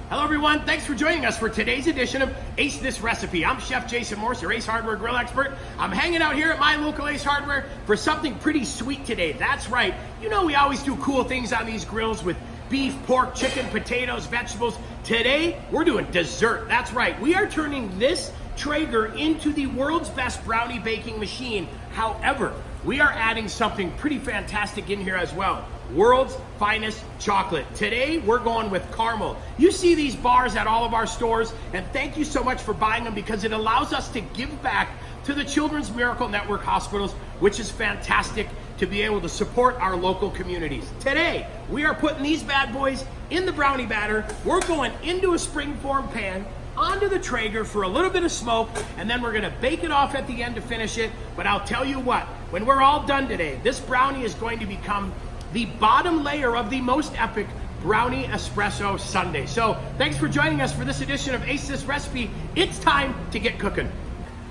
Hello everyone, thanks for joining us for today's edition of Ace This Recipe. I'm Chef Jason Morse, your Ace Hardware grill expert. I'm hanging out here at my local Ace Hardware for something pretty sweet today. That's right, you know we always do cool things on these grills with beef, pork, chicken, potatoes, vegetables. Today, we're doing dessert. That's right, we are turning this Traeger into the world's best brownie baking machine. However, we are adding something pretty fantastic in here as well. World's finest chocolate. Today, we're going with caramel. You see these bars at all of our stores, and thank you so much for buying them because it allows us to give back to the Children's Miracle Network hospitals, which is fantastic to be able to support our local communities. Today, we are putting these bad boys in the brownie batter. We're going into a springform pan, onto the Traeger for a little bit of smoke, and then we're gonna bake it off at the end to finish it. But I'll tell you what, when we're all done today, this brownie is going to become the bottom layer of the most epic brownie espresso sundae. So thanks for joining us for this edition of Ace This Recipe. It's time to get cooking.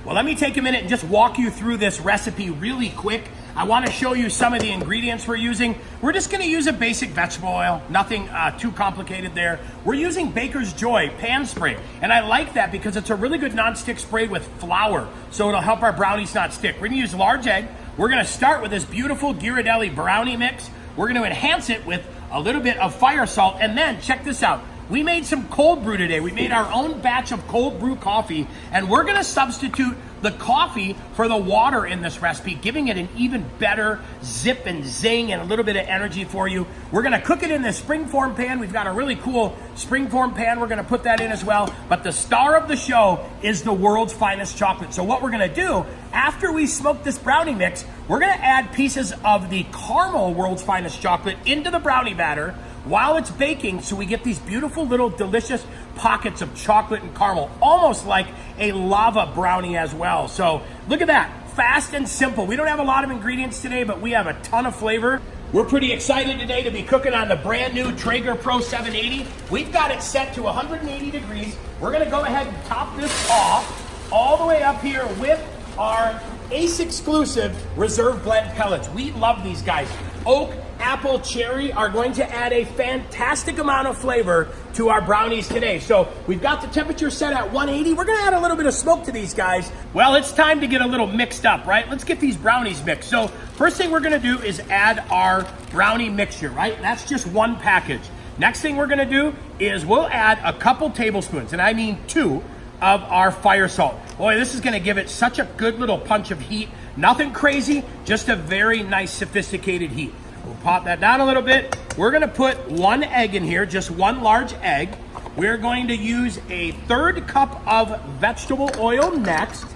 Well, let me take a minute and just walk you through this recipe really quick. I want to show you some of the ingredients we're using. We're just going to use a basic vegetable oil, nothing too complicated there. We're using Baker's Joy pan spray, and I like that because it's a really good non-stick spray with flour, so it'll help our brownies not stick. We're going to use large egg. We're going to start with this beautiful Ghirardelli brownie mix. We're going to enhance it with a little bit of fire salt, and then check this out. We made some cold brew today. We made our own batch of cold brew coffee, and we're gonna substitute the coffee for the water in this recipe, giving it an even better zip and zing and a little bit of energy for you. We're gonna cook it in this springform pan. We've got a really cool springform pan. We're gonna put that in as well. But the star of the show is the world's finest chocolate. So what we're gonna do, after we smoke this brownie mix, we're gonna add pieces of the caramel world's finest chocolate into the brownie batter while it's baking, so we get these beautiful little delicious pockets of chocolate and caramel, almost like a lava brownie as well. So look at that, fast and simple. We don't have a lot of ingredients today, but we have a ton of flavor. We're pretty excited today to be cooking on the brand new Traeger Pro 780. We've got it set to 180 degrees. We're gonna go ahead and top this off all the way up here with our Ace exclusive Reserve Blend pellets. We love these guys. Oak, apple, cherry are going to add a fantastic amount of flavor to our brownies today. So we've got the temperature set at 180. We're gonna add a little bit of smoke to these guys. Well, it's time to get a little mixed up, right? Let's get these brownies mixed. So first thing we're gonna do is add our brownie mixture, right? That's just one package. Next thing we're gonna do is we'll add a couple tablespoons, and I mean 2, of our fire salt. Boy, this is gonna give it such a good little punch of heat. Nothing crazy, just a very nice sophisticated heat. We'll pop that down a little bit. We're gonna put 1 egg in here, just 1 large egg. We're going to use a 1/3 cup of vegetable oil next.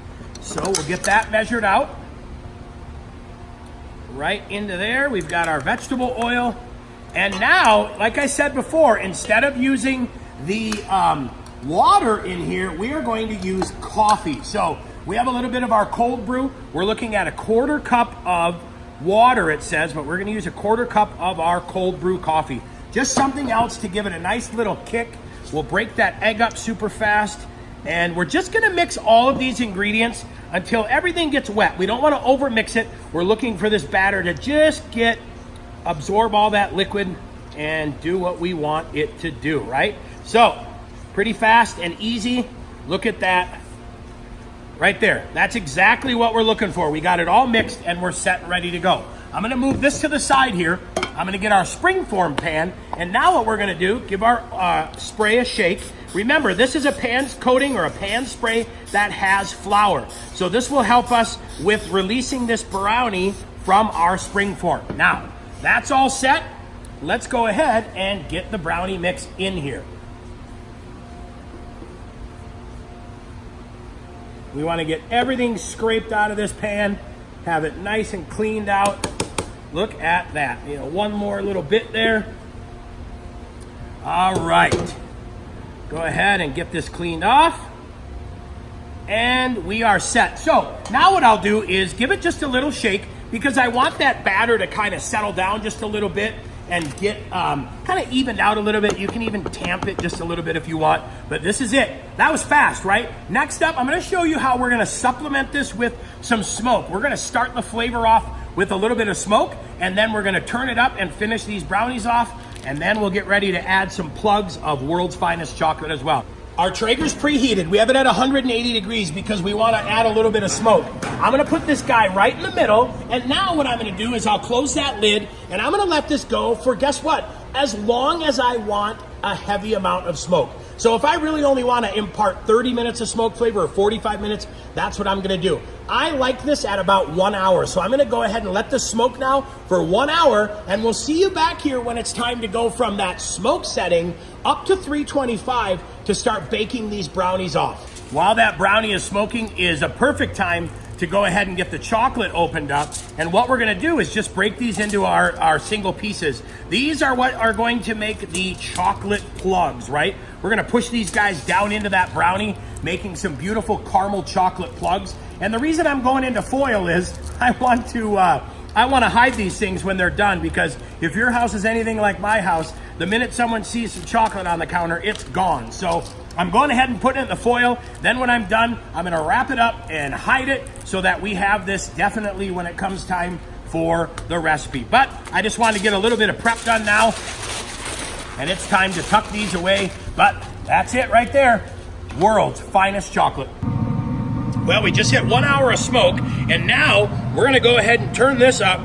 So we'll get that measured out. Right into there, we've got our vegetable oil. And now, like I said before, instead of using the water in here, we are going to use coffee. So we have a little bit of our cold brew. We're looking at a 1/4 cup of water, it says, but we're gonna use a 1/4 cup of our cold brew coffee. Just something else to give it a nice little kick. We'll break that egg up super fast, and we're just gonna mix all of these ingredients until everything gets wet. We don't wanna over mix it. We're looking for this batter to just absorb all that liquid and do what we want it to do, right? So, pretty fast and easy. Look at that right there. That's exactly what we're looking for. We got it all mixed and we're set and ready to go. I'm gonna move this to the side here. I'm gonna get our springform pan, and now what we're gonna do, give our spray a shake. Remember, this is a pan coating or a pan spray that has flour. So this will help us with releasing this brownie from our springform. Now, that's all set. Let's go ahead and get the brownie mix in here. We want to get everything scraped out of this pan, have it nice and cleaned out. Look at that. You know, one more little bit there. All right. Go ahead and get this cleaned off. And we are set. So now what I'll do is give it just a little shake because I want that batter to kind of settle down just a little bit and get kind of evened out a little bit. You can even tamp it just a little bit if you want, but this is it. That was fast, right? Next up, I'm gonna show you how we're gonna supplement this with some smoke. We're gonna start the flavor off with a little bit of smoke, and then we're gonna turn it up and finish these brownies off. and then we'll get ready to add some plugs of world's finest chocolate as well. Our Traeger's preheated. We have it at 180 degrees because we want to add a little bit of smoke. I'm going to put this guy right in the middle, and now what I'm going to do is I'll close that lid, and I'm going to let this go for, guess what? As long as I want a heavy amount of smoke. So if I really only want to impart 30 minutes of smoke flavor or 45 minutes, that's what I'm going to do. I like this at about 1 hour. So I'm going to go ahead and let this smoke now for 1 hour, and we'll see you back here when it's time to go from that smoke setting up to 325 to start baking these brownies off. While that brownie is smoking is a perfect time to go ahead and get the chocolate opened up. And what we're gonna do is just break these into our single pieces. These are what are going to make the chocolate plugs, right? We're gonna push these guys down into that brownie, making some beautiful caramel chocolate plugs. And the reason I'm going into foil is I want to hide these things when they're done, because if your house is anything like my house, the minute someone sees some chocolate on the counter, it's gone. So I'm going ahead and putting it in the foil. Then when I'm done, I'm gonna wrap it up and hide it so that we have this definitely when it comes time for the recipe. But I just wanted to get a little bit of prep done now, and it's time to tuck these away. But that's it right there. World's finest chocolate. Well, we just hit 1 hour of smoke, and now we're gonna go ahead and turn this up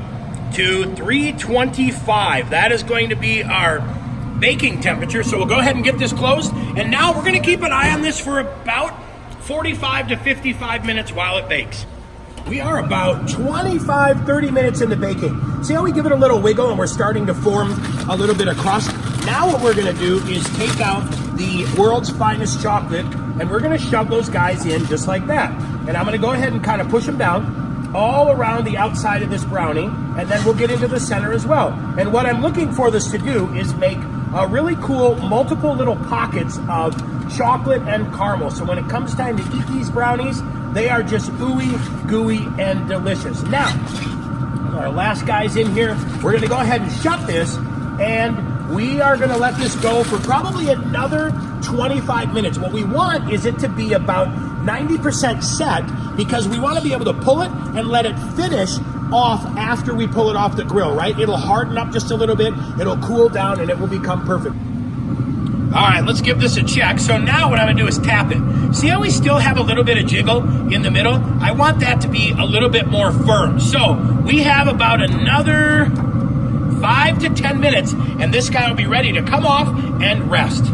to 325. That is going to be our baking temperature. So we'll go ahead and get this closed, and now we're gonna keep an eye on this for about 45 to 55 minutes while it bakes. We are about 25, 30 minutes into baking. See how we give it a little wiggle and we're starting to form a little bit of crust? Now what we're gonna do is take out the world's finest chocolate, and we're gonna shove those guys in just like that. And I'm gonna go ahead and kind of push them down all around the outside of this brownie, and then we'll get into the center as well. And what I'm looking for this to do is make a really cool multiple little pockets of chocolate and caramel. So when it comes time to eat these brownies, they are just ooey, gooey, and delicious. Now, our last guy's in here. We're gonna go ahead and shut this, and we are gonna let this go for probably another 25 minutes. What we want is it to be about 90% set, because we want to be able to pull it and let it finish off after we pull it off the grill, right? It'll harden up just a little bit, it'll cool down, and it will become perfect. All right, let's give this a check. So now what I'm gonna do is tap it. See how we still have a little bit of jiggle in the middle? I want that to be a little bit more firm. So we have about another 5 to 10 minutes, and this guy will be ready to come off and rest.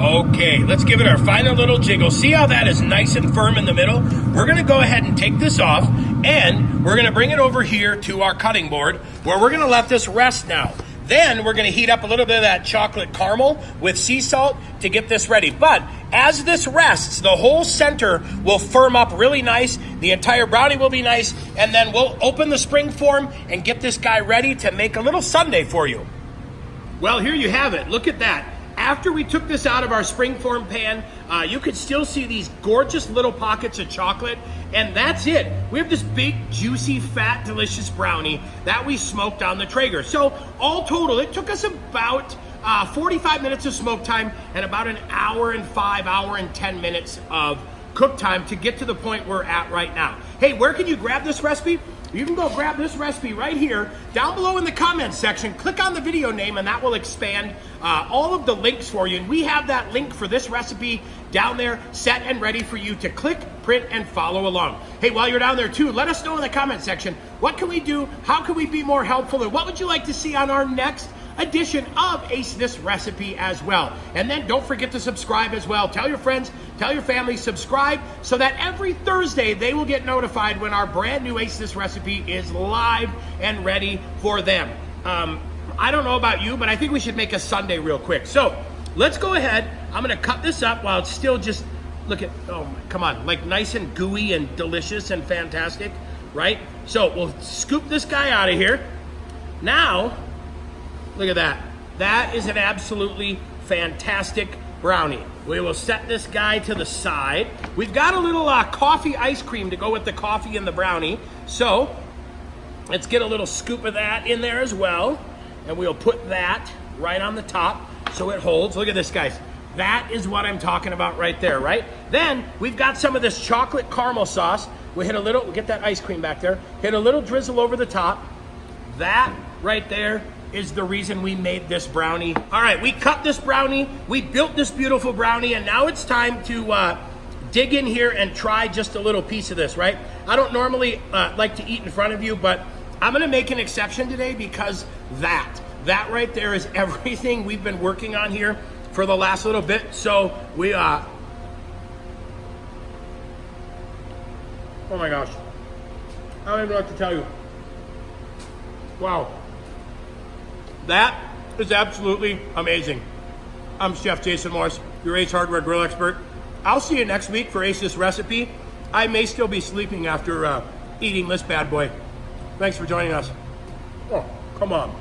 Okay, let's give it our final little jiggle. See how that is nice and firm in the middle? We're gonna go ahead and take this off, and we're gonna bring it over here to our cutting board, where we're gonna let this rest now. Then we're gonna heat up a little bit of that chocolate caramel with sea salt to get this ready. But as this rests, the whole center will firm up really nice, the entire brownie will be nice, and then we'll open the spring form and get this guy ready to make a little sundae for you. Well, here you have it, look at that. After we took this out of our springform pan, you could still see these gorgeous little pockets of chocolate, and that's it. We have this big, juicy, fat, delicious brownie that we smoked on the Traeger. So all total, it took us about 45 minutes of smoke time and about an hour and 10 minutes of cook time to get to the point we're at right now. Hey, where can you grab this recipe? You can go grab this recipe right here down below in the comments section. Click on the video name, and that will expand all of the links for you. And we have that link for this recipe down there set and ready for you to click, print, and follow along. Hey, while you're down there too, let us know in the comment section, what can we do? How can we be more helpful? And what would you like to see on our next edition of Ace This Recipe as well? And then don't forget to subscribe as well. Tell your friends, tell your family, subscribe, so that every Thursday they will get notified when our brand new Ace This Recipe is live and ready for them. I don't know about you, but I think we should make a sundae real quick. So let's go ahead. I'm gonna cut this up while it's still just, look at, oh my, come on, like nice and gooey and delicious and fantastic, right? So we'll scoop this guy out of here. Now, look at that. That is an absolutely fantastic brownie. We will set this guy to the side. We've got a little coffee ice cream to go with the coffee and the brownie. So let's get a little scoop of that in there as well. And we'll put that right on the top so it holds. Look at this, guys. That is what I'm talking about right there, right? Then we've got some of this chocolate caramel sauce. We'll hit a little, we'll get that ice cream back there. Hit a little drizzle over the top. That right there is the reason we made this brownie. All right, we cut this brownie, we built this beautiful brownie, and now it's time to dig in here and try just a little piece of this, right? I don't normally like to eat in front of you, but I'm gonna make an exception today because that right there is everything we've been working on here for the last little bit. So we, oh my gosh. I don't even know what to tell you. Wow. That is absolutely amazing. I'm Chef Jason Morse, your Ace Hardware Grill expert. I'll see you next week for Ace This Recipe. I may still be sleeping after eating this bad boy. Thanks for joining us. Oh, come on.